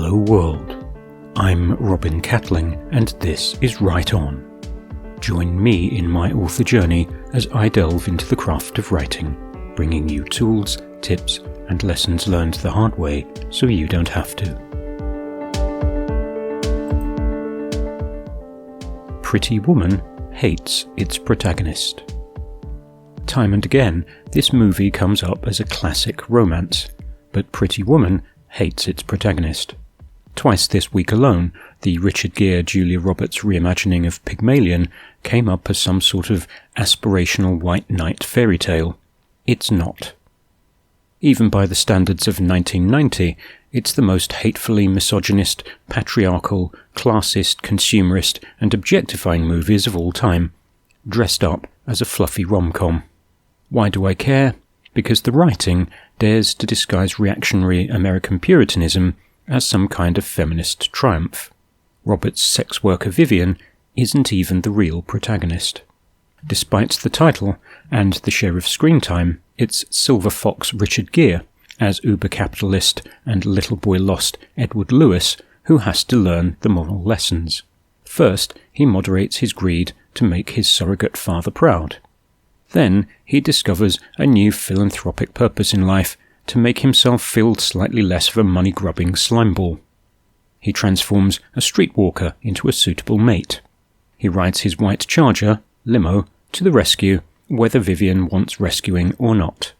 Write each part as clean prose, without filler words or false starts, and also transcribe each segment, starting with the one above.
Hello world, I'm Robin Catling and this is Write On. Join me in my author journey as I delve into the craft of writing, bringing you tools, tips and lessons learned the hard way so you don't have to. Pretty Woman hates its protagonist. Time and again, this movie comes up as a classic romance, but Pretty Woman hates its protagonist. Twice this week alone, the Richard Gere-Julia Roberts reimagining of Pymalion came up as some sort of aspirational white knight fairy tale. It's not. Even by the standards of 1990, it's the most hatefully misogynist, patriarchal, classist, consumerist and objectifying movies of all time, dressed up as a fluffy rom-com. Why do I care? Because the writing dares to disguise reactionary American Puritanism as some kind of feminist triumph. Roberts' sex worker Vivian isn't even the real protagonist. Despite the title and the share of screen time, it's silver fox Richard Gere as uber-capitalist and little boy lost Edward Lewis who has to learn the moral lessons. First, he moderates his greed to make his surrogate father proud. Then he discovers a new philanthropic purpose in life to make himself feel slightly less of a money-grubbing slimeball. He transforms a streetwalker into a suitable mate. He rides his white Charger, limo, to the rescue, whether Vivian wants rescuing or not.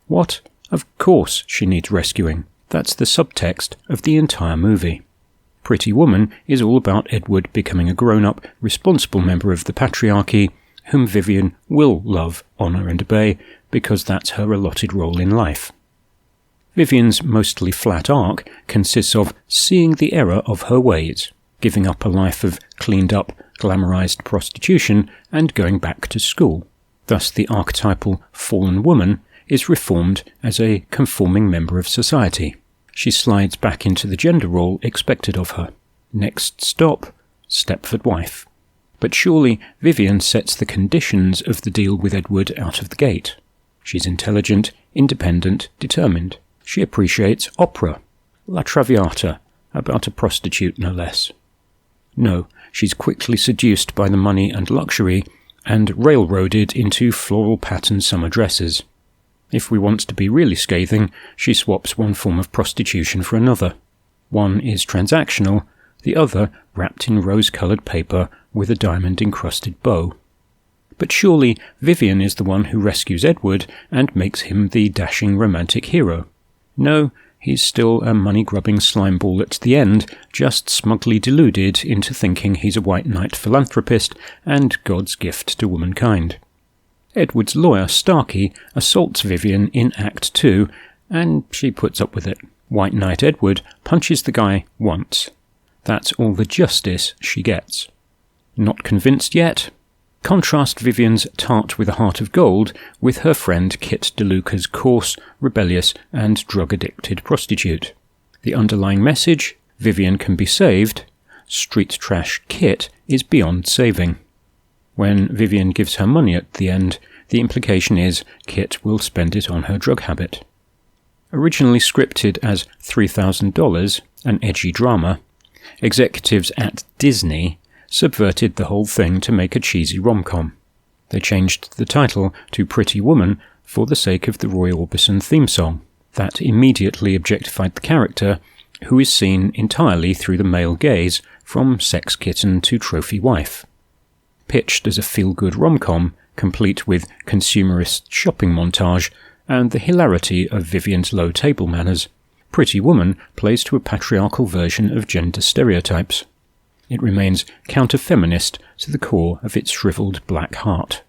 What? Of course she needs rescuing. That's the subtext of the entire movie. Pretty Woman is all about Edward becoming a grown-up, responsible member of the patriarchy, whom Vivian will love, honour and obey, because that's her allotted role in life. Vivian's mostly flat arc consists of seeing the error of her ways, giving up a life of cleaned-up, glamorised prostitution and going back to school. Thus the archetypal fallen woman is reformed as a conforming member of society. She slides back into the gender role expected of her. Next stop, Stepford wife. But surely Vivian sets the conditions of the deal with Edward out of the gate. She's intelligent, independent, determined. She appreciates opera, La Traviata, about a prostitute no less. No, she's quickly seduced by the money and luxury and railroaded into floral patterned summer dresses. If we want to be really scathing, she swaps one form of prostitution for another. One is transactional, the other wrapped in rose-coloured paper with a diamond-encrusted bow. But surely Vivian is the one who rescues Edward and makes him the dashing romantic hero. No, he's still a money-grubbing slimeball at the end, just smugly deluded into thinking he's a white knight philanthropist and God's gift to womankind. Edward's lawyer, Starkey, assaults Vivian in Act 2, and she puts up with it. White Knight Edward punches the guy once. That's all the justice she gets. Not convinced yet? Contrast Vivian's tart with a heart of gold with her friend Kit DeLuca's coarse, rebellious and drug-addicted prostitute. The underlying message, Vivian can be saved. Street trash Kit is beyond saving. When Vivian gives her money at the end, the implication is Kit will spend it on her drug habit. Originally scripted as $3,000, an edgy drama, executives at Disney subverted the whole thing to make a cheesy rom-com. They changed the title to Pretty Woman for the sake of the Roy Orbison theme song. That immediately objectified the character, who is seen entirely through the male gaze from sex kitten to trophy wife. Pitched as a feel-good rom-com, complete with consumerist shopping montage and the hilarity of Vivian's low table manners, Pretty Woman plays to a patriarchal version of gender stereotypes. It remains counter-feminist to the core of its shriveled black heart.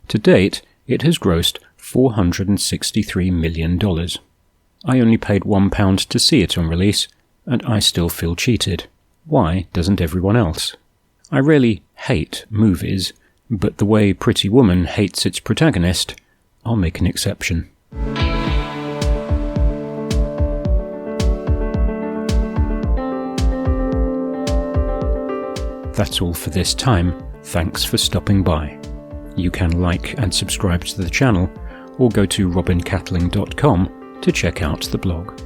To date, it has grossed $463 million. I only paid £1 to see it on release, and I still feel cheated. Why doesn't everyone else? I rarely hate movies, but the way Pretty Woman hates its protagonist, I'll make an exception. That's all for this time. Thanks for stopping by. You can like and subscribe to the channel, or go to robincatling.com to check out the blog.